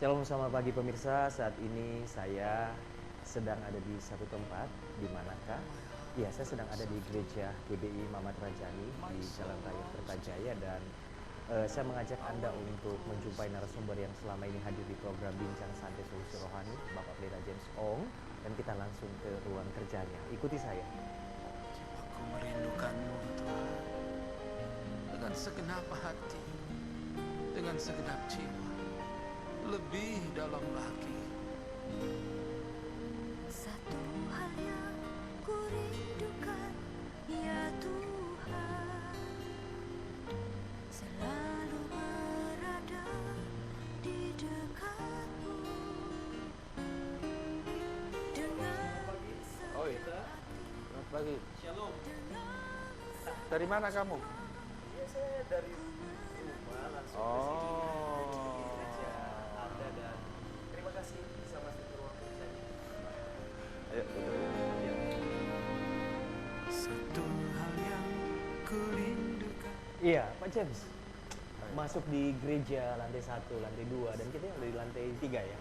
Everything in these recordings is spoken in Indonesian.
Shalom, selamat pagi pemirsa. Saat ini saya sedang ada di satu tempat. Di manakah? Ya, saya sedang ada di gereja GBI Mamat Rajani di Jalan Raya Kertajaya, dan saya mengajak Anda untuk menjumpai narasumber yang selama ini hadir di program Bincang Santai Solusi Rohani, Bapak Pendeta James Ong, dan kita langsung ke ruang kerjanya. Ikuti saya. Aku merindukanmu, Tuhan, dengan segenap hati, dengan segenap jiwa, lebih dalam lagi. Satu hal yang ku rindukan, ya Tuhan, selalu berada di dekatmu dengan Oi, selamat pagi. Shalom. Dari mana kamu? Ya, saya dari rumah langsung Oh. gereja Anda, dan terima kasih bisa masuk ke ruang kerjanya. Ayo, Ya. Satu hal yang ku rindukan. Iya, Pak James. Masuk di gereja lantai 1, lantai 2, dan kita yang di lantai 3 ya.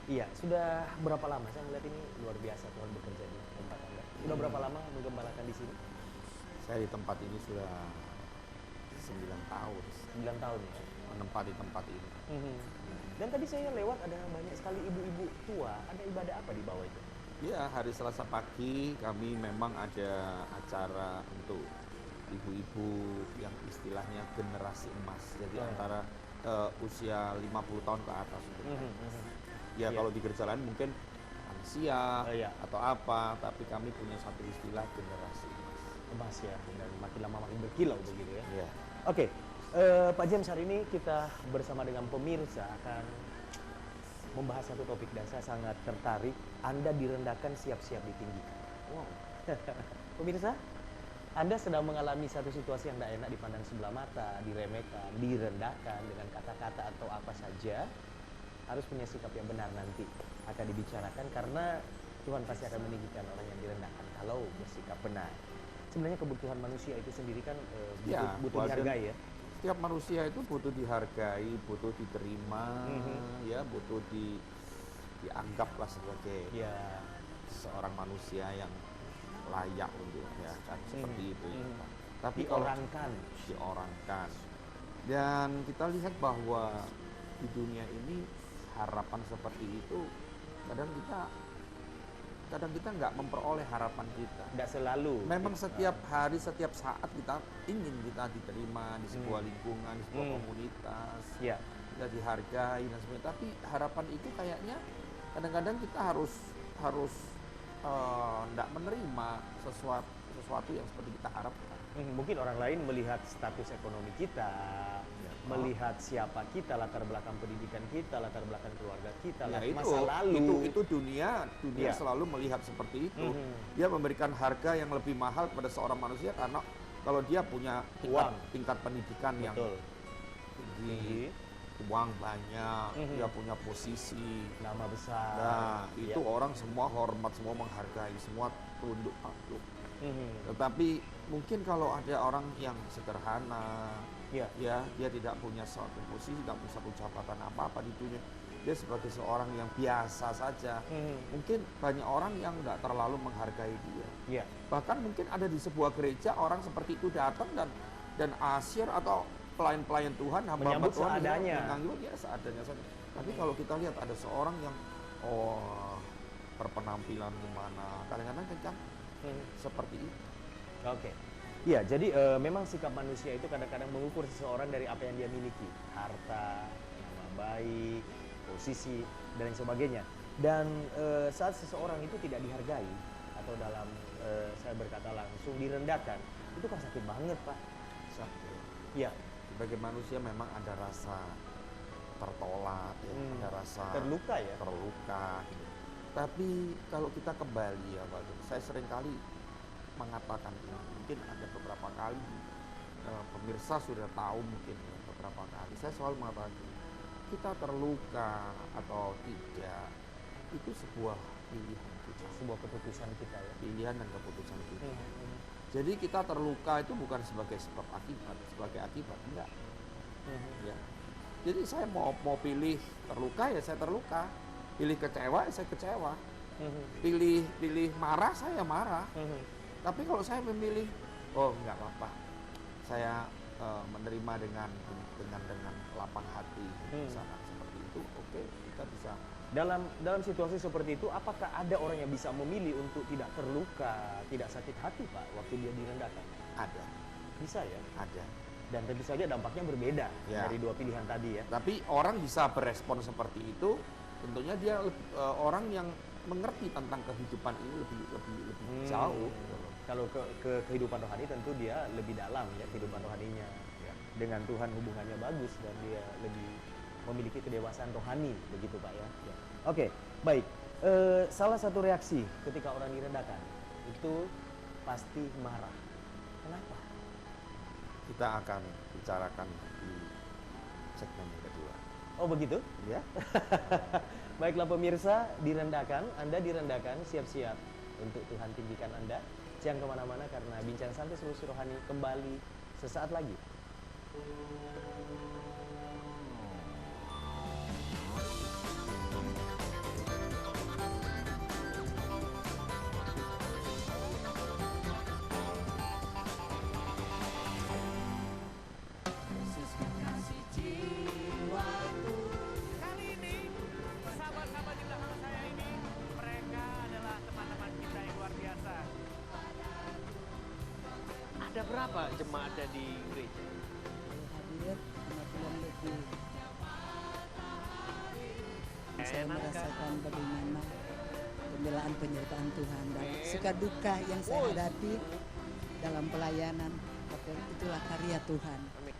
Iya, sudah berapa lama? Saya melihat ini luar biasa Tuhan bekerja di tempat Anda. Sudah berapa lama menggembalakan di sini? Saya di tempat ini sudah 9 tahun 9 tahun ya. menempati tempat ini. Dan tadi saya lewat, ada banyak sekali ibu-ibu tua. Ada ibadah apa di bawah itu? Ya, hari Selasa pagi kami memang ada acara untuk ibu-ibu yang istilahnya generasi emas. Jadi antara usia 50 tahun ke atas. Ya, Iya. kalau di gereja lain mungkin lansia Iya. atau apa, tapi kami punya satu istilah generasi emas. Emas ya, dan makin lama makin berkilau begitu ya. Ya. Oke, Pak James, hari ini kita bersama dengan pemirsa akan membahas satu topik, dan saya sangat tertarik. Anda direndahkan, siap-siap ditinggikan. Wow. Pemirsa, Anda sedang mengalami satu situasi yang tidak enak, dipandang sebelah mata, diremehkan, direndahkan dengan kata-kata atau apa saja. Harus punya sikap yang benar, nanti akan dibicarakan, karena Tuhan pasti akan meninggikan orang yang direndahkan kalau bersikap benar. Sebenarnya kebutuhan manusia itu sendiri kan butuh wajar. dihargai ya. Setiap manusia itu butuh dihargai, butuh diterima, ya, butuh dianggaplah sebagai Ya. seorang manusia yang layak untuk ya kan seperti itu. Ya. Tapi Diorangkan. diorangkan. Dan kita lihat bahwa di dunia ini harapan seperti itu kadang kita nggak memperoleh harapan kita. Tidak selalu. Memang setiap hari, setiap saat kita ingin kita diterima di sebuah lingkungan, di sebuah komunitas, Ya. kita dihargai dan sebagainya. Tapi harapan itu kayaknya kadang-kadang kita harus tidak menerima sesuatu yang seperti kita harapkan. Mungkin orang lain melihat status ekonomi kita, melihat siapa kita, latar belakang pendidikan kita, latar belakang keluarga kita, Ya, masa lalu. itu dunia Ya. selalu melihat seperti itu. Dia memberikan harga yang lebih mahal pada seorang manusia karena kalau dia punya Uang. tingkat pendidikan yang Betul. tinggi, uang banyak, dia punya posisi. Nama besar. Nah, itu Ya. orang semua hormat, semua menghargai, semua tunduk patuh. Tetapi mungkin kalau ada orang yang sederhana, Ya. ya, dia tidak punya suatu posisi, tidak punya satu jabatan apa-apa di dunia, dia sebagai seorang yang biasa saja, mungkin banyak orang yang nggak terlalu menghargai dia. Ya. Bahkan mungkin ada di sebuah gereja orang seperti itu datang dan asyir atau pelayan-pelayan Tuhan, hamba-hamba Menyambut Tuhan seadanya. menyambut ya seadanya saja. Tapi kalau kita lihat ada seorang yang berpenampilan gimana, kadang-kadang kan seperti itu. Oke. Iya, jadi memang sikap manusia itu kadang-kadang mengukur seseorang dari apa yang dia miliki. Harta, nama baik, posisi, dan lain sebagainya. Dan saat seseorang itu tidak dihargai, atau dalam saya berkata langsung direndahkan, itu kan sakit banget, Pak. Sakit. Iya. Sebagai manusia memang ada rasa tertolak, ya, ada rasa Terluka ya? terluka, gitu. Tapi kalau kita kembali ya Pak, saya sering kali mengatakan ini, mungkin ada beberapa kali pemirsa sudah tahu mungkin ya, beberapa kali saya selalu mengatakan kita terluka atau tidak itu sebuah pilihan kita, Sebuah keputusan kita ya. pilihan dan keputusan kita. Jadi kita terluka itu bukan sebagai sebab akibat, sebagai akibat enggak. Ya. Jadi saya mau pilih terluka ya saya terluka, pilih kecewa ya saya kecewa, pilih marah saya marah. Tapi kalau saya memilih, oh nggak apa-apa, saya menerima dengan lapang hati, misalkan seperti itu, oke, kita bisa. Dalam situasi seperti itu, apakah ada orang yang bisa memilih untuk tidak terluka, tidak sakit hati, Pak, waktu dia direndahkan? Ada, Bisa ya? ada. Dan tentu saja dampaknya berbeda Ya. dari dua pilihan tadi ya. Tapi orang bisa berespon seperti itu, tentunya dia orang yang mengerti tentang kehidupan ini lebih jauh. Gitu loh. Kalau ke kehidupan rohani tentu dia lebih dalam ya kehidupan rohaninya. Ya. Dengan Tuhan hubungannya bagus dan dia lebih memiliki kedewasaan rohani, begitu Pak ya. Ya. Oke, baik. Salah satu reaksi ketika orang direndahkan itu pasti marah. Kenapa? Kita akan bicarakan di segmen yang kedua. Oh begitu? Ya. Baiklah pemirsa, direndahkan, Anda direndahkan, siap-siap untuk Tuhan tinggikan Anda. Jangan kemana-mana karena Bincang Santai Solusi Rohani kembali sesaat lagi. Kali ini, sahabat-sahabat di belakang saya ini, mereka adalah teman-teman kita yang luar biasa. Ada berapa jemaat ada di gereja? Hadir 50-an lebih. Saya Enak kan? merasakan bagaimana pembelaan penyertaan Tuhan dan suka duka yang saya hadapi dalam pelayanan. Tapi itulah karya Tuhan. Amin.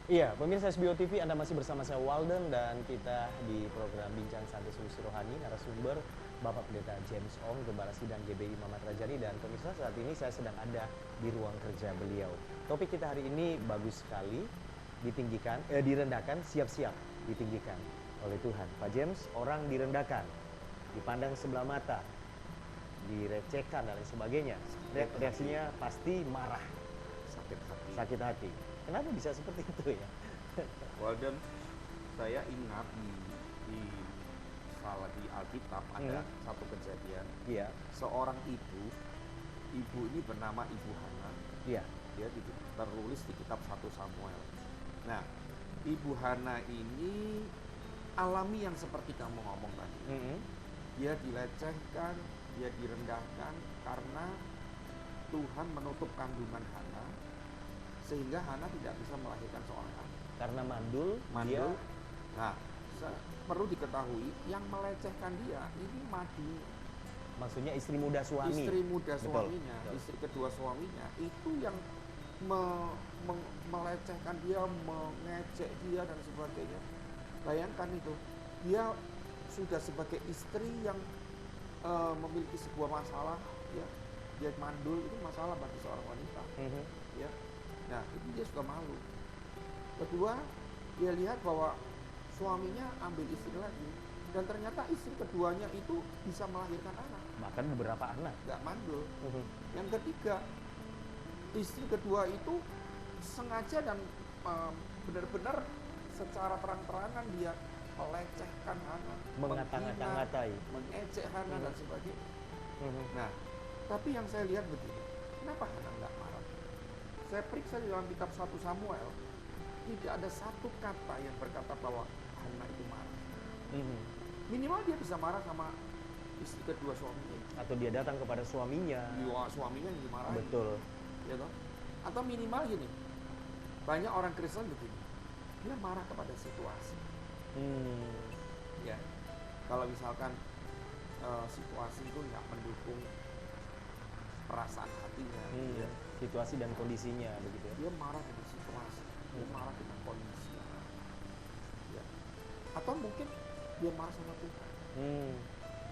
Iya, pemirsa SBO TV, Anda masih bersama saya Walden dan kita di program Bincang Santai Solusi Rohani, narasumber Bapak Pendeta James Ong, Gembala Sidang GBI Mamat Rajani, dan pemirsa saat ini saya sedang ada di ruang kerja beliau. Topik kita hari ini bagus sekali, direndahkan, siap-siap ditinggikan oleh Tuhan. Pak James, orang direndahkan, dipandang sebelah mata, direcehkan dan lain sebagainya. Reaksinya pasti marah, Sakit hati. sakit hati. Kenapa bisa seperti itu ya? Walden, saya ingat di Alkitab ada satu kejadian. Iya, Seorang ibu ini bernama Ibu Hana. iya. Dia tertulis di kitab 1 Samuel. Nah, Ibu Hana ini alami yang seperti kamu ngomong tadi. Dia dilecehkan, dia direndahkan karena Tuhan menutup kandungan Hana sehingga Hana tidak bisa melahirkan seorang anak. Karena mandul, dia Mandul. Nah, perlu diketahui yang melecehkan dia ini Madi, maksudnya istri muda suami. istri muda Betul, suaminya, betul. istri kedua suaminya itu yang melecehkan dia, mengejek dia dan sebagainya. Bayangkan itu, dia sudah sebagai istri yang memiliki sebuah masalah, ya, dia mandul itu masalah bagi seorang wanita, ya. Nah itu dia suka malu. Kedua, dia lihat bahwa suaminya ambil istri lagi dan ternyata istri keduanya itu bisa melahirkan anak, Bahkan beberapa anak. nggak mandul. Yang ketiga, istri kedua itu sengaja dan benar-benar secara terang-terangan dia melecehkan Hana, Mengata-ngatai. mengejek Hana dan sebagainya. Nah, tapi yang saya lihat begini, kenapa Hana nggak marah? Saya periksa di dalam kitab 1 Samuel, tidak ada satu kata yang berkata bahwa Hana itu marah. Minimal dia bisa marah sama istri kedua suaminya. Atau dia datang kepada suaminya. Ya, suaminya yang dimarahin. Betul. Ya toh? Atau minimal gini, banyak orang Kristen begini, dia marah kepada situasi. Ya, kalau misalkan situasi itu nggak mendukung perasaan hatinya, ya, Situasi dan kondisinya begitu ya. dia marah dengan situasi, dia marah dengan kondisi. Ya. Atau mungkin dia marah sama Tuhan. Hmm.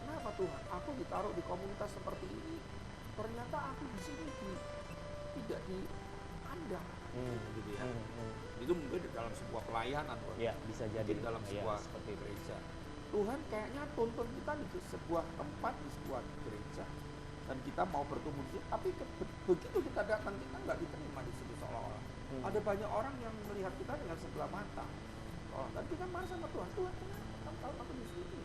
Kenapa Tuhan? Aku ditaruh di komunitas seperti ini. Ternyata aku di sini tidak dipandang. Gitu ya. Itu mungkin dalam sebuah pelayanan. Ya, bisa jadi Mungkin dalam ya, sebuah seperti itu. gereja. Tuhan kayaknya tuntun kita di sebuah tempat, di sebuah gereja. Dan kita mau bertumbuh di situ. Tapi begitu kita datang, kita nggak diterima di situ seolah-olah. Ada banyak orang yang melihat kita dengan sebelah mata. Dan kita marah sama Tuhan. Tuhan, kenapa kamu tahu aku di sini?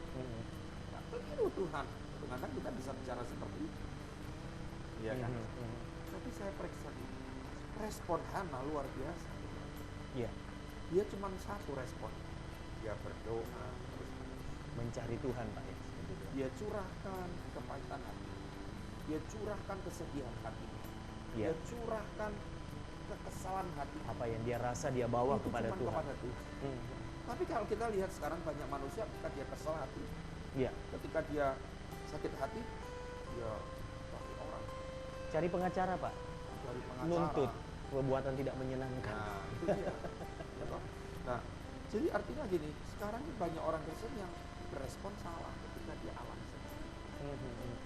Nah, begitu Tuhan. Kadang-kadang kita bisa bicara seperti itu. Iya kan? Tapi saya periksa ini. Respon Hana luar biasa. Iya, Dia cuma satu respon. Dia berdoa. Terus mencari Tuhan, Pak ya. Seperti itu. dia curahkan kepahitan hati. Dia curahkan kesedihan hati. Iya. Dia curahkan kekesalan hati. Apa yang dia rasa dia bawa Itu kepada cuma Tuhan. kepada Tuhan. Tapi kalau kita lihat sekarang banyak manusia ketika dia kesal hati, Iya, ketika dia sakit hati, dia cari orang, cari pengacara, Pak. cari pengacara. Nuntut perbuatan tidak menyenangkan. Nah, itu dia. Ya toh? Nah, jadi artinya gini, sekarang ini banyak orang Kristen yang berespon salah ketika dia alami sendiri.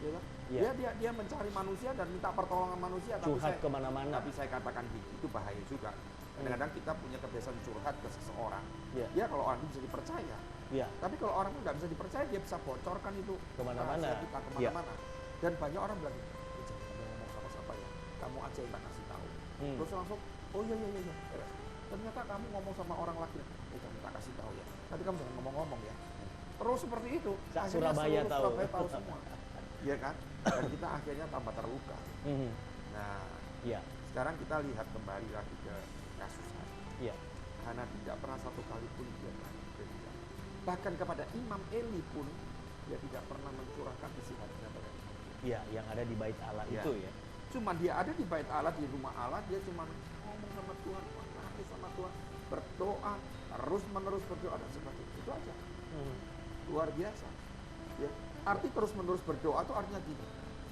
Ya toh? Iya. Dia mencari manusia dan minta pertolongan manusia. Curhat kemana-mana. Tapi saya katakan gini, itu bahaya juga. Kadang-kadang kita punya kebiasaan curhat ke seseorang. Iya. Dia kalau orang itu bisa dipercaya. Iya. Tapi kalau orang itu nggak bisa dipercaya, dia bisa bocorkan itu Kemana-mana. rahasia kita kemana-mana. Dan banyak orang bilang, jangan kamu ngomong sama siapa ya, kamu aja yang tak kasih tahu. Terus langsung, oh iya. Beres. Ternyata kamu ngomong sama orang laki, kamu tak kasih tahu ya. Tapi kamu jangan ngomong-ngomong ya. Terus seperti itu. Sak akhirnya Surabaya seluruh tahu. Surabaya tahu semua. Iya kan? Dan kita akhirnya tambah terluka. Nah, Iya, sekarang kita lihat kembali lagi ke kasus Hana. iya. Hana tidak pernah satu kali pun dia gereja. Bahkan kepada Imam Eli pun dia tidak pernah mencurahkan isi hatinya pada Imam Eli. Iya, yang ada di bait Allah Iya. itu ya. Cuma dia ada di bait Allah, di rumah Allah, dia cuma ngomong sama Tuhan, nangis sama Tuhan, berdoa, terus-menerus berdoa dan sebagainya. Itu aja. Luar biasa. Ya. Arti terus-menerus berdoa itu artinya gini.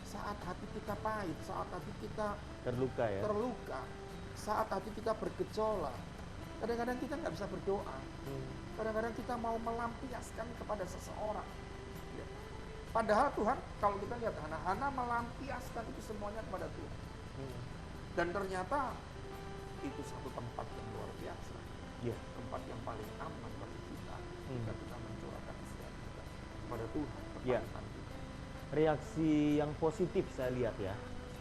Saat hati kita pahit, saat hati kita Terluka ya. terluka, saat hati kita bergejolak, kadang-kadang kita nggak bisa berdoa. Kadang-kadang kita mau melampiaskan kepada seseorang. Ya. Padahal Tuhan, kalau kita lihat Hana melampiaskan itu semuanya kepada Tuhan. Dan ternyata itu satu tempat yang luar biasa. Iya. Tempat yang paling aman bagi kita ketika kita mencurahkan isi hati kita kepada Tuhan. Iya. kepahitan kita. Reaksi yang positif saya lihat ya,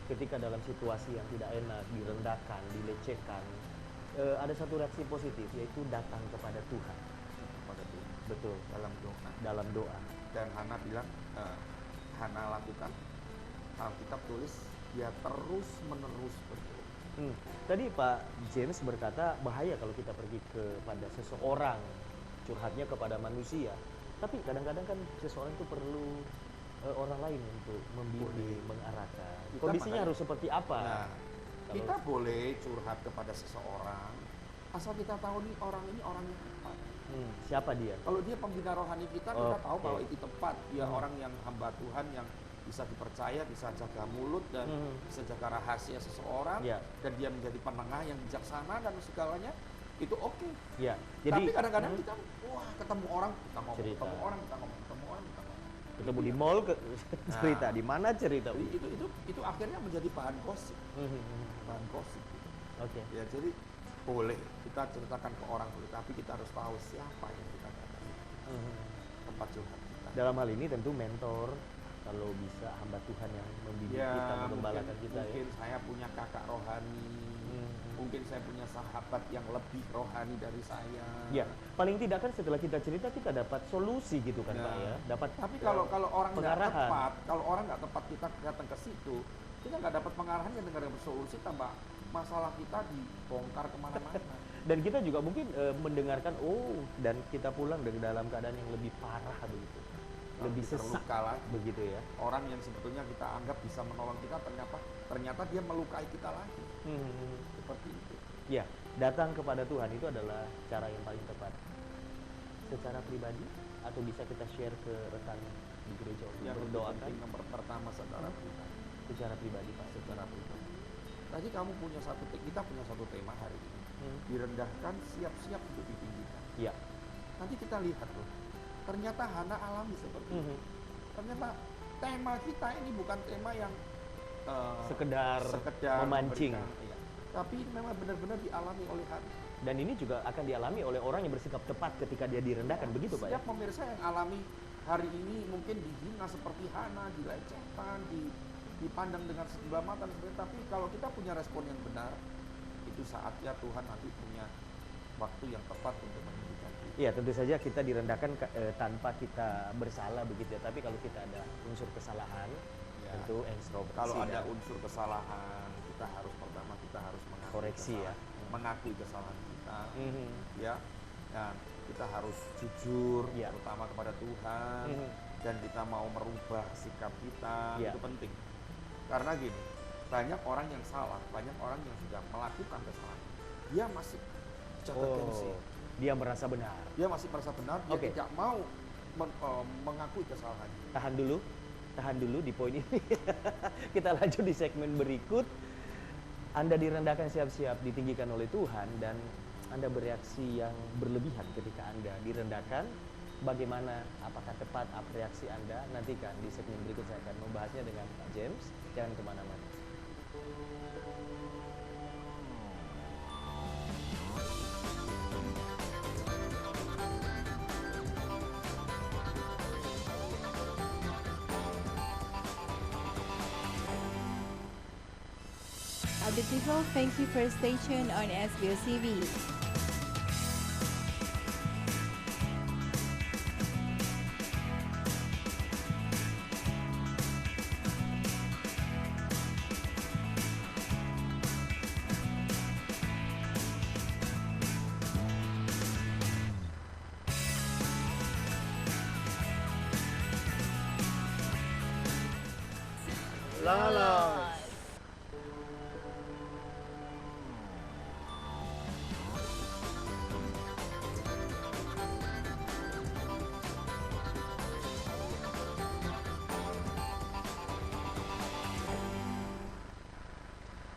ketika dalam situasi yang tidak enak, direndahkan, dilecehkan, ada satu reaksi positif, yaitu datang kepada Tuhan. Kepada Tuhan Betul, dalam doa. dalam doa. Dan Hana bilang, Hana lakukan, Alkitab tulis, dia terus menerus berdoa. Tadi Pak James berkata bahaya kalau kita pergi kepada seseorang, curhatnya kepada manusia. Tapi kadang-kadang kan seseorang itu perlu orang lain untuk membimbing, mengarahkan. Kita Kondisinya makanya- harus seperti apa? Nah, Kalau- kita boleh curhat kepada seseorang, asal kita tahu nih orang ini orang yang tepat. Siapa dia? Kalau dia pembina rohani kita tahu Oke. bahwa itu tepat. Dia orang yang hamba Tuhan yang bisa dipercaya, bisa jaga mulut dan bisa jaga rahasia seseorang. Ya. Dan dia menjadi penengah yang bijaksana dan segalanya, itu oke. Ya, Tapi kadang-kadang kita, wah ketemu orang, kita ngomong, Cerita. ketemu orang, kita ngomong, ketemu orang, kita ngomong. ketemu di mall cerita di mana cerita? Jadi itu akhirnya menjadi bahan gosip, bahan gosip. Oke. Ya jadi boleh kita ceritakan ke orang boleh, tapi kita harus tahu siapa yang kita datangi, tempat curhat kita. Dalam hal ini tentu mentor, kalau bisa hamba Tuhan yang membimbing kita, mengembalakan kita ya. mungkin saya punya kakak rohani, mungkin saya punya sahabat yang lebih rohani dari saya. Ya, paling tidak kan setelah kita cerita kita dapat solusi gitu kan Ya. Pak ya. Dapat Tapi kalau orang nggak pengarahan. tepat, kalau orang nggak tepat kita datang ke situ, kita nggak dapat pengarahan yang dengar solusi, tambah masalah kita dibongkar kemana-mana. dan kita juga mungkin mendengarkan dan kita pulang dengan dalam keadaan yang lebih parah begitu. Lebih sesak terluka lagi. begitu ya. Orang yang sebetulnya kita anggap bisa menolong kita ternyata dia melukai kita lagi. Seperti itu. Ya, datang kepada Tuhan itu adalah cara yang paling tepat. Secara pribadi atau bisa kita share ke rekan di gereja untuk Yang lebih berdoakan penting nomor pertama saudara pribadi. secara pribadi Pak. Secara pribadi. Tadi kita punya satu tema hari ini. Direndahkan, siap-siap untuk ditinggikan. Ya. nanti kita lihat loh, ternyata Hana alami seperti itu. Mhm. Ternyata tema kita ini bukan tema yang Sekedar sekedar memancing. memberikan, iya. Tapi memang benar-benar dialami oleh Hana. Dan ini juga akan dialami oleh orang yang bersikap tepat ketika dia direndahkan, begitu Pak ya? Setiap pemirsa yang alami hari ini mungkin dihina seperti Hana, dilecehkan, dipandang dengan sebelah mata, tapi kalau kita punya respon yang benar, itu saatnya Tuhan nanti punya waktu yang tepat untuk menunjukkan kita. Iya, tentu saja kita direndahkan tanpa kita bersalah begitu ya. Tapi kalau kita ada unsur kesalahan, Ya. tentu introspeksi. Kalau ada dan unsur kesalahan, kita harus pertama kita harus mengakui Koreksi ya. mengakui kesalahan kita, Mhm. ya. Dan kita harus jujur, Ya. terutama kepada Tuhan, Mhm. dan kita mau merubah sikap kita, Ya. itu penting. Karena gini, banyak orang yang salah, banyak orang yang sudah melakukan kesalahan, dia masih jaga gengsi, Oh, dia merasa benar. dia masih merasa benar, dia Oke. tidak mau mengakui kesalahannya. Tahan dulu di poin ini. Kita lanjut di segmen berikut. Anda direndahkan, siap-siap ditinggikan oleh Tuhan, dan Anda bereaksi yang berlebihan ketika Anda direndahkan. Bagaimana, apakah tepat apa reaksi Anda? Nantikan di segmen berikut, saya akan membahasnya dengan Pak James. Jangan kemana-mana. Beautiful, thank you for station on SBOCV.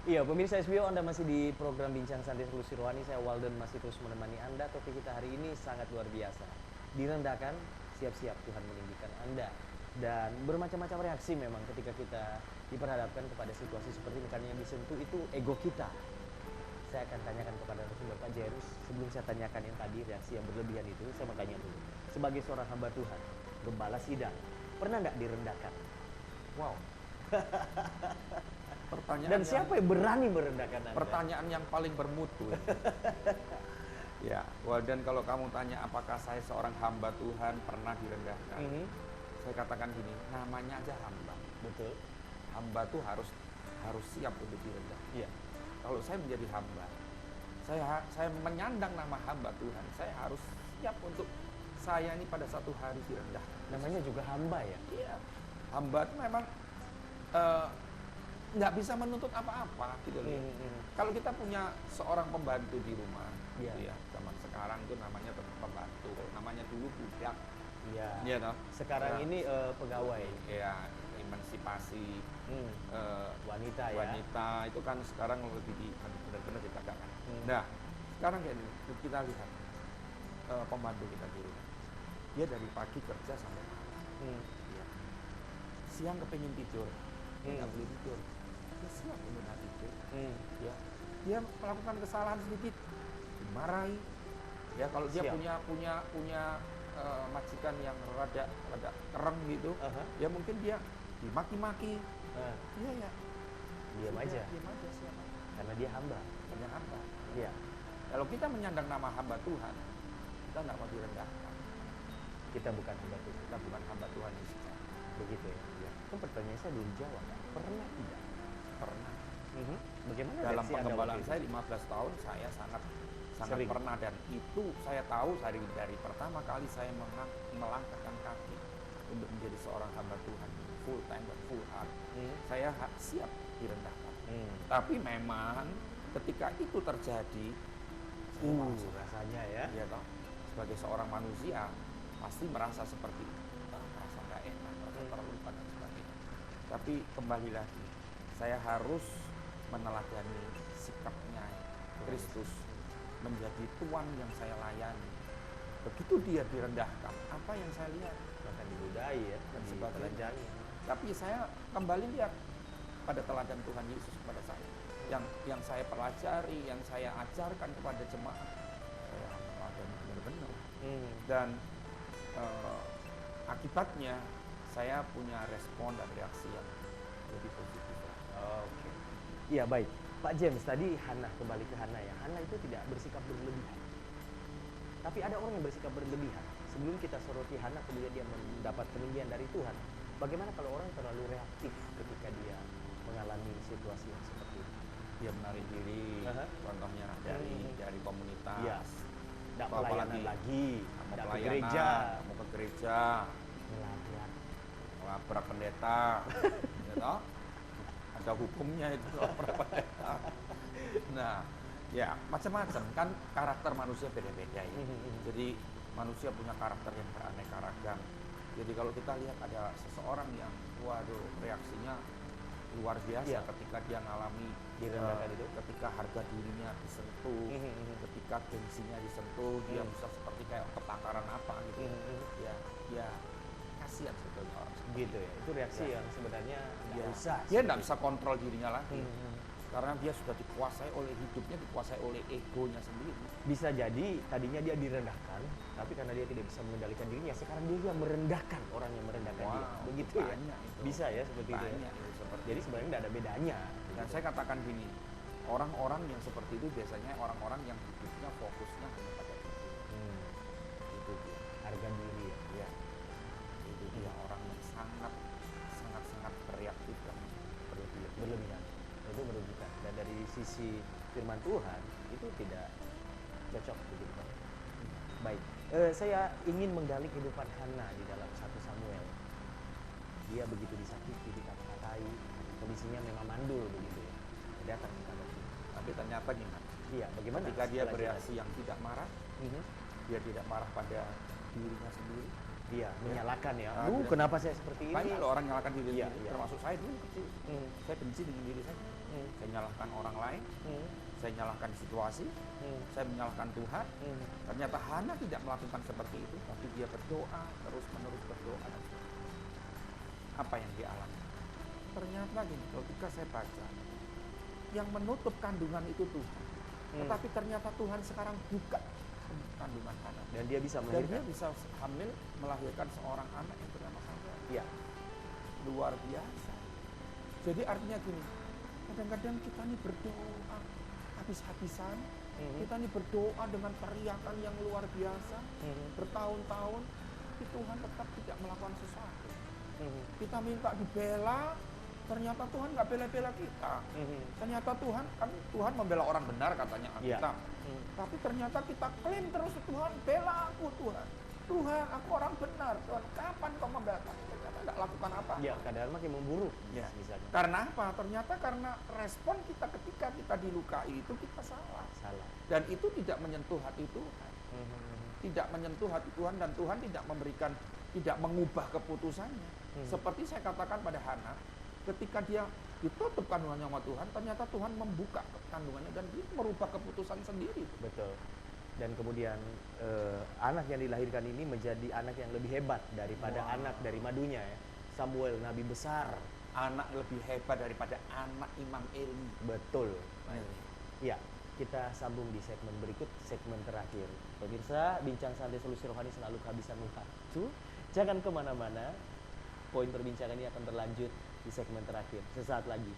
Iya, pemirsa SBO, Anda masih di program Bincang Santai Solusi Rohani. Saya Walden masih terus menemani Anda. Topik kita hari ini sangat luar biasa. Direndahkan, siap-siap Tuhan meninggikan Anda. Dan bermacam-macam reaksi memang ketika kita diperhadapkan kepada situasi seperti ini. Karena yang disentuh itu ego kita. Saya akan tanyakan kepada narasumber Pak Jairus. Sebelum saya tanyakan yang tadi, reaksi yang berlebihan itu, saya mau tanya dulu. Sebagai seorang hamba Tuhan, gembala sidang, pernah nggak direndahkan? Wow. Pertanyaan Dan siapa yang berani merendahkan Anda? pertanyaan yang paling bermutu. Ya, dan kalau kamu tanya apakah saya seorang hamba Tuhan pernah direndahkan, Mhm. saya katakan gini, namanya aja hamba. Betul. Hamba tuh harus siap untuk direndahkan. Iya. Kalau saya menjadi hamba, saya menyandang nama hamba Tuhan, saya harus siap untuk saya ini pada satu hari direndahkan. Namanya juga hamba ya. Iya. Hamba itu memang nggak bisa menuntut apa-apa gitu loh. Kalau kita punya seorang pembantu di rumah, Iya. gitu ya, zaman sekarang itu namanya pembantu, namanya dulu budak. Iya. Iya toh? Sekarang Ya. ini pegawai. Ya, emansipasi Wanita ya. wanita itu kan sekarang lebih benar-benar ditegakkan. Nah, sekarang kayak ini, kita lihat pembantu kita di rumah. Dia dari pagi kerja sampai malam. Ya. Siang kepengen tidur, nggak boleh tidur. Dia siap untuk nggak tidur. Ya. Dia melakukan kesalahan sedikit, dimarahi. Ya, kalau dia Siap. punya majikan yang rada kereng gitu, ya mungkin dia dimaki-maki. Iya ya. Diam aja. Diam aja siapa? Karena dia hamba. Hanya hamba. Iya. Kalau kita menyandang nama hamba Tuhan, kita nggak mau direndahkan. Kita bukan hamba Tuhan. Kita bukan hamba Tuhan Yesus. Begitu ya. Ya. Itu pertanyaan saya belum dijawab. Pernah tidak? Pernah. Bagaimana Dalam reaksi Anda pengembalaan waktu itu? saya 15 tahun, saya sangat Sering. pernah, dan itu saya tahu dari pertama kali saya melangkahkan kaki untuk menjadi seorang hamba Tuhan full time dan full heart. Saya siap direndahkan. Tapi memang ketika itu terjadi, saya merasa rasanya ya. ya toh, sebagai seorang manusia pasti merasa seperti merasa nggak enak, merasa terlupa dan sebagainya. Tapi kembali lagi, saya harus meneladani sikapnya Kristus menjadi tuan yang saya layani. begitu dia direndahkan, apa yang saya lihat? Bahkan dibudai ya, Dan di sebagainya. telanjangi. Tapi saya kembali lihat pada teladan Tuhan Yesus kepada saya. Yang saya pelajari, yang saya ajarkan kepada jemaat, saya teladan benar-benar. Dan akibatnya saya punya respon dan reaksi yang lebih positif. Oke. Iya baik. Pak James tadi Hana, kembali ke Hana ya. Hana itu tidak bersikap berlebihan. Tapi ada orang yang bersikap berlebihan. Sebelum kita soroti Hana, kemudian dia mendapat peninggian dari Tuhan. Bagaimana kalau orang terlalu reaktif ketika dia mengalami situasi yang seperti itu? Dia menarik diri, contohnya dari komunitas. Iya. Tidak Atau pelayanan apalagi, lagi, mau tidak ke pelayanan, gereja, mau ke gereja, melabrak. melabrak pendeta, ya toh? Ada hukumnya itu melabrak pendeta. Nah, ya macam-macam kan, karakter manusia beda-beda ya. Jadi manusia punya karakter yang beraneka ragam. Jadi kalau kita lihat ada seseorang yang waduh reaksinya luar biasa ketika dia mengalami direndahkan itu, ketika harga dirinya disentuh, ketika gengsinya disentuh, dia bisa seperti kayak ketangkaran apa gitu. Ya kasihan sebetulnya orang seperti gitu ya. Itu reaksi yang sebenarnya dia nggak usah. dia nggak bisa kontrol dirinya lagi. Karena dia sudah dikuasai oleh hidupnya, dikuasai oleh egonya sendiri. Bisa jadi tadinya dia direndahkan, tapi karena dia tidak bisa mengendalikan dirinya, sekarang dia yang merendahkan orang yang merendahkan dia. Begitu ya? Itu. Bisa ya seperti itu. Banyak Ya? itu seperti Jadi itu. sebenarnya tidak ada bedanya. Dan saya katakan gini, orang-orang yang seperti itu biasanya orang-orang yang hidupnya fokusnya hanya pada itu. Itu dia. Harga diri ya. Ya. Itu dia orang yang sangat bereaktif dan Berlebihan. Itu merugikan. Dan dari sisi firman Tuhan itu tidak cocok begitu Pak. Baik. Saya ingin menggali kehidupan Hana di dalam 1 Samuel. Dia begitu disakiti, dikata-katai, kondisinya memang mandul begitu ya. Datang kepada Tuhan. tapi ternyata gimana? Iya, bagaimana? Ketika dia setelah bereaksi yang tidak marah, dia tidak marah pada dirinya sendiri. Iya, menyalahkan ya. Ah, Lu tidak. kenapa saya seperti ini? Banyak loh orang nyalahkan diri Iya, sendiri, iya. termasuk saya dulu kecil. Hmm. Saya benci dengan diri saya. Saya nyalahkan orang lain, Hmm. saya nyalahkan situasi, saya menyalahkan Tuhan. Ternyata Hana tidak melakukan seperti itu, tapi dia berdoa, terus-menerus berdoa. Dan sebagainya. Apa yang dia alami? Ternyata gini, ketika saya baca, yang menutup kandungan itu Tuhan. Tetapi ternyata Tuhan sekarang buka kandungan Hana. Dan dia bisa Dan melahirkan. dia bisa hamil, melahirkan seorang anak yang bernama Samuel. Iya. Luar biasa. Jadi artinya gini, kadang-kadang kita ini berdoa habis-habisan, kita ini berdoa dengan teriakan yang luar biasa, bertahun-tahun, tapi Tuhan tetap tidak melakukan sesuatu. Kita minta dibela, ternyata Tuhan nggak bela-bela kita. Ternyata Tuhan membela orang benar katanya Iya. kita. Tapi ternyata kita klaim terus, Tuhan bela aku Tuhan. Tuhan aku orang benar, Tuhan kapan kau membela aku? Ternyata nggak lakukan apa. Iya, keadaan makin memburuk. Ya. Misalnya. Karena apa? Ternyata karena respon kita ketika kita dilukai itu kita salah. Salah. Dan itu tidak menyentuh hati Tuhan. Tidak menyentuh hati Tuhan dan Tuhan tidak mengubah keputusannya. Seperti saya katakan pada Hana, ketika dia ditutup kandungannya sama Tuhan, ternyata Tuhan membuka kandungannya dan dia merubah keputusan sendiri. Betul. Dan kemudian anak yang dilahirkan ini menjadi anak yang lebih hebat daripada anak dari madunya ya. Samuel, nabi besar. Anak lebih hebat daripada anak Imam Eli. Betul. Ya, kita sambung di segmen berikut, segmen terakhir. Pemirsa, bincang santai solusi rohani selalu kehabisan waktu. Jangan kemana-mana. Poin perbincangan ini akan berlanjut di segmen terakhir. Sesaat lagi.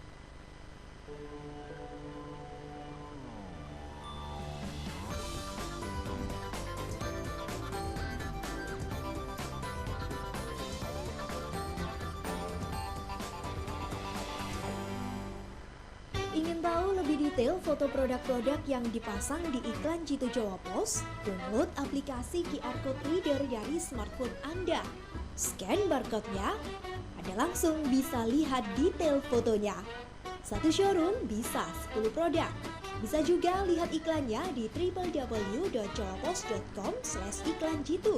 Ingin tahu lebih detail foto produk-produk yang dipasang di iklan Jitu Jawa Pos? Download aplikasi QR Code Reader dari smartphone Anda. Scan barcode-nya, Anda langsung bisa lihat detail fotonya. Satu showroom bisa 10 produk. Bisa juga lihat iklannya di www.jawapos.com/iklanjitu.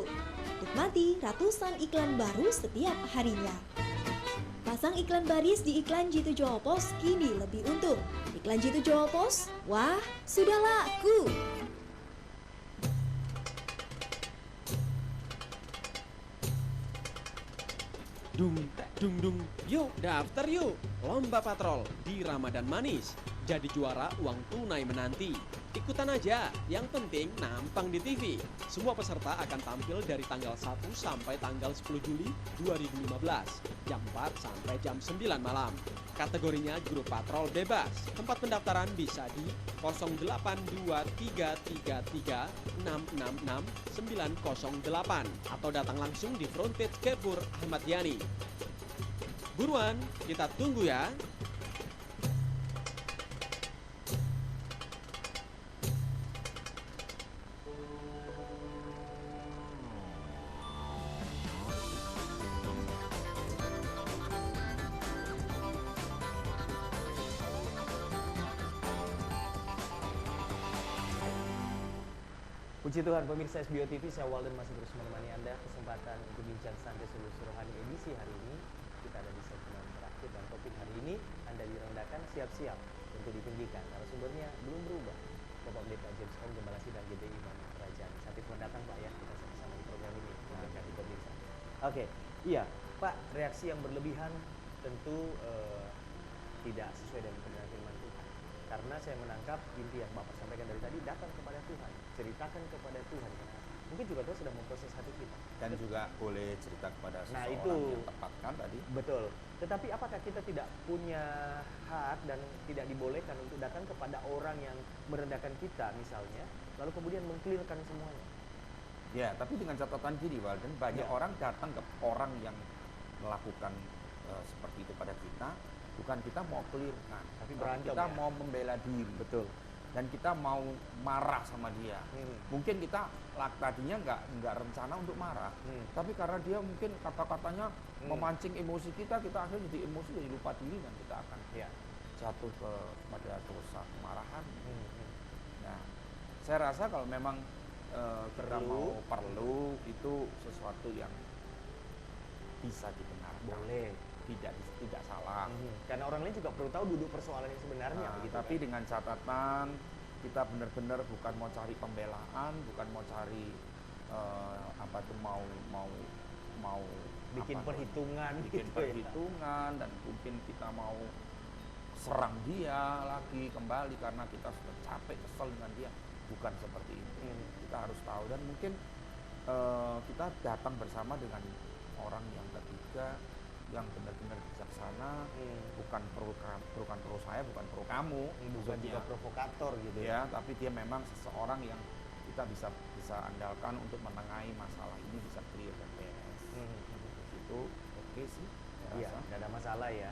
Nikmati ratusan iklan baru setiap harinya. Pasang iklan baris di iklan Jitu Jawa Pos kini lebih untung. Iklan Jitu Jawa Pos, wah sudah laku. dung dung dung. Yuk daftar yuk, lomba patrol di Ramadan Manis. Jadi juara uang tunai menanti. Ikutan aja, yang penting nampang di TV. Semua peserta akan tampil dari tanggal 1 sampai tanggal 10 Juli 2015, jam 4 sampai jam 9 malam. Kategorinya grup patrol bebas. Tempat pendaftaran bisa di 082333666908 atau datang langsung di frontage Kepur Ahmad Yani. Buruan, kita tunggu ya. Puji Tuhan, pemirsa SBO TV, saya Walden masih terus menemani Anda. Kesempatan untuk bincang santai seluruh rohani edisi hari ini. Kita ada di segmen terakhir dan topik hari ini, Anda direndahkan, siap-siap untuk ditinggikan. Narasumbernya belum berubah. Bapak Pendeta James Om, Gembala Sidang GBI Imam Kerajaan. Saat datang Pak ya, kita sama-sama di program ini memberkati pemirsa. Oke, iya Pak, reaksi yang berlebihan tentu tidak sesuai dengan kebenaran firman Tuhan. Karena saya menangkap inti yang Bapak sampaikan dari tadi, datang kepada Tuhan, ceritakan kepada Tuhan. Karena mungkin juga Tuhan sedang memproses hati kita. Dan juga boleh cerita kepada Nah, seseorang itu yang tepat kan tadi. betul. Tetapi apakah kita tidak punya hak dan tidak dibolehkan untuk datang kepada orang yang merendahkan kita misalnya, lalu kemudian mengklirkan semuanya? Ya, tapi dengan catatan gini, Walden, banyak Ya. orang datang ke orang yang melakukan seperti itu pada kita, bukan kita mau clearkan, Tapi tapi berantem kita ya? mau membela diri. Betul. Dan kita mau marah sama dia. Mungkin kita tadinya nggak rencana untuk marah, tapi karena dia mungkin kata-katanya memancing emosi kita akhirnya jadi emosi, jadi lupa diri, dan kita akan Ya. jatuh pada dosa kemarahan. Nah, saya rasa kalau memang kita perlu itu sesuatu yang bisa dibenarkan, Boleh. tidak salah. Karena orang lain juga perlu tahu duduk persoalan yang sebenarnya. Nah, begitu tapi kan? dengan catatan kita benar-benar bukan mau cari pembelaan, bukan mau cari mau bikin apa, perhitungan bikin gitu ya. perhitungan, dan mungkin kita mau serang dia lagi kembali karena kita sudah capek kesel dengan dia. Bukan seperti itu. Kita harus tahu, dan mungkin kita datang bersama dengan orang yang ketiga yang benar-benar bijaksana, bukan pro saya, bukan pro kamu, Bukan juga provokator gitu ya, tapi dia memang seseorang yang kita bisa andalkan untuk menengahi masalah ini, bisa clear dan beres. Itu oke sih, saya Iya, rasa. nggak ada masalah ya.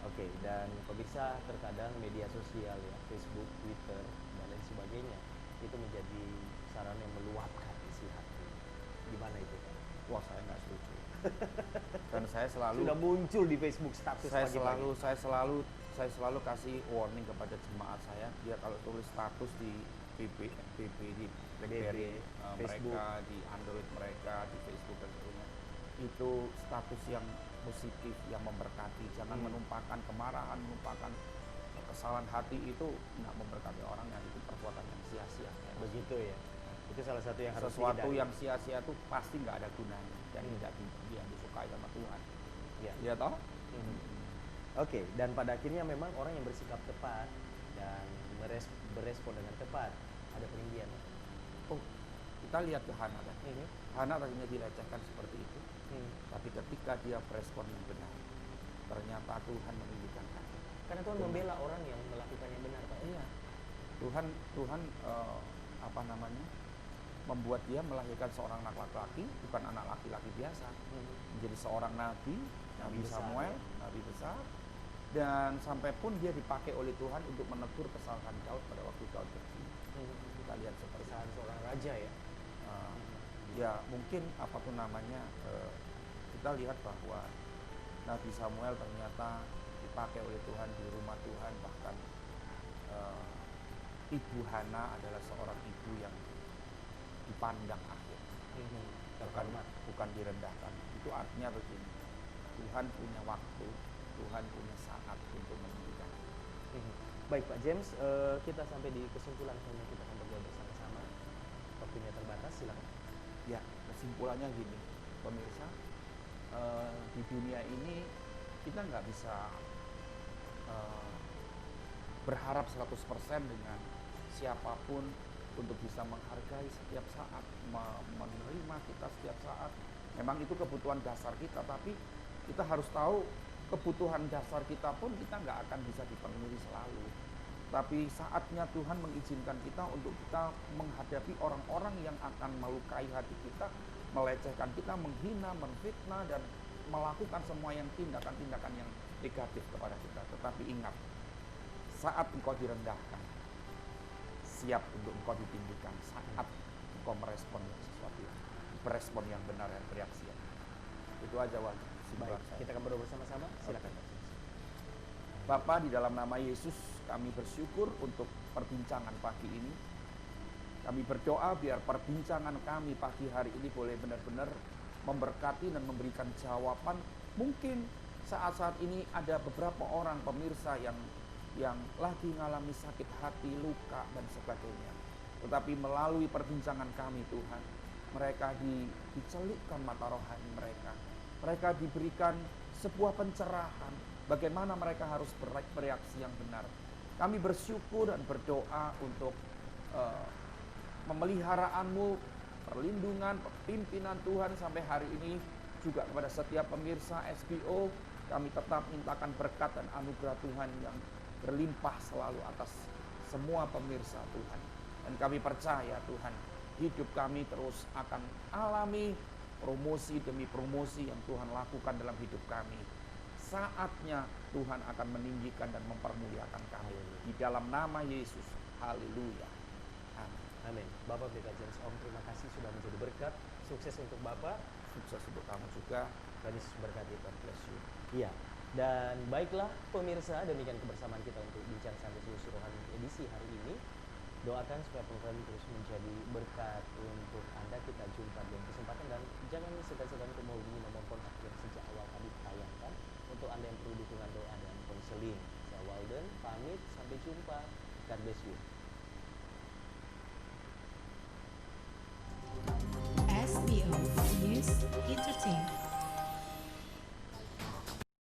Oke, dan pemirsa, terkadang media sosial ya, Facebook, Twitter, dan lain sebagainya, itu menjadi sarana yang meluapkan isi hati. Gimana itu Pak? Wah, saya nggak setuju. Dan saya selalu Sudah muncul di Facebook status saya pagi-pagi. selalu kasih warning kepada jemaat saya, dia kalau tulis status di BB di BlackBerry Facebook. mereka, di Android mereka, di Facebook dan sebagainya, itu status yang positif, yang memberkati. Jangan menumpahkan kemarahan, menumpahkan kesalahan hati, itu tidak memberkati orang, yang itu perbuatan yang sia-sia. Begitu ya. Itu salah satu yang harus Sesuatu dihindari. yang sia-sia itu pasti nggak ada gunanya dan tidak disukai sama Tuhan. Ya. Ya toh? Oke, dan pada akhirnya memang orang yang bersikap tepat dan berespon dengan tepat ada peninggian. Oh, kita lihat ke Hana kan. Hana tadinya dilecehkan seperti itu, tapi ketika dia berespon yang benar, ternyata Tuhan meninggikan hati. Karena Tuhan membela orang yang melakukan yang benar, Pak. Iya. Tuhan membuat dia melahirkan seorang anak laki-laki, bukan anak laki-laki biasa, menjadi seorang nabi besar, Samuel, ya. nabi besar, dan sampai pun dia dipakai oleh Tuhan untuk menegur kesalahan Daud pada waktu Daud kecil. Kita lihat seperti Kesalahan seorang raja ya. ya mungkin apapun namanya, kita lihat bahwa Nabi Samuel ternyata dipakai oleh Tuhan di rumah Tuhan. Bahkan Ibu Hana adalah seorang ibu yang dipandang akhir, bukan direndahkan. Itu artinya begini, Tuhan punya waktu, Tuhan punya saat untuk meninggikan. Baik Pak James, kita sampai di kesimpulan, karena kita akan berdoa bersama-sama. Waktunya terbatas, silakan. Ya, kesimpulannya gini, pemirsa, di dunia ini kita nggak bisa berharap 100% dengan siapapun untuk bisa menghargai setiap saat, menerima kita setiap saat. Memang itu kebutuhan dasar kita, tapi kita harus tahu kebutuhan dasar kita pun kita nggak akan bisa dipenuhi selalu. Tapi saatnya Tuhan mengizinkan kita untuk kita menghadapi orang-orang yang akan melukai hati kita, melecehkan kita, menghina, menfitnah, dan melakukan semua yang tindakan-tindakan yang negatif kepada kita. Tetapi ingat, saat engkau direndahkan, siap untuk engkau ditinggikan. Saat engkau merespon sesuatu yang berespon yang benar dan bereaksi. Itu aja wajib. Baik, kita akan berdoa bersama-sama. Silakan. Bapa, di dalam nama Yesus kami bersyukur untuk perbincangan pagi ini. Kami berdoa biar perbincangan kami pagi hari ini boleh benar-benar memberkati dan memberikan jawaban. Mungkin saat-saat ini ada beberapa orang pemirsa yang lagi mengalami sakit hati, luka, dan sebagainya. Tetapi melalui perbincangan kami Tuhan, mereka dicelupkan mata rohani mereka. Mereka diberikan sebuah pencerahan bagaimana mereka harus bereaksi yang benar. Kami bersyukur dan berdoa untuk memelihara-Mu, perlindungan, pimpinan Tuhan sampai hari ini. Juga kepada setiap pemirsa SBO, kami tetap mintakan berkat dan anugerah Tuhan yang berlimpah selalu atas semua pemirsa Tuhan. Dan kami percaya Tuhan, hidup kami terus akan alami promosi demi promosi yang Tuhan lakukan dalam hidup kami. Saatnya Tuhan akan meninggikan dan mempermuliakan kami. Di dalam nama Yesus. Haleluya. Amin. Amin. Bapak Pendeta James Om, terima kasih sudah menjadi berkat. Sukses untuk Bapak. Sukses untuk kamu juga. Dan Yesus berkati. God bless you. Iya. Dan baiklah pemirsa, demikian kebersamaan kita untuk Bincang Santai Solusi Rohani edisi hari ini. Doakan supaya program terus menjadi berkat untuk Anda. Kita jumpa di kesempatan, dan jangan segan-segan untuk menghubungi nomor kontak yang sejak awal kami tayangkan untuk Anda yang perlu dukungan doa dan konseling. Saya Walden, pamit, sampai jumpa. God bless you. SBO News Entertainment.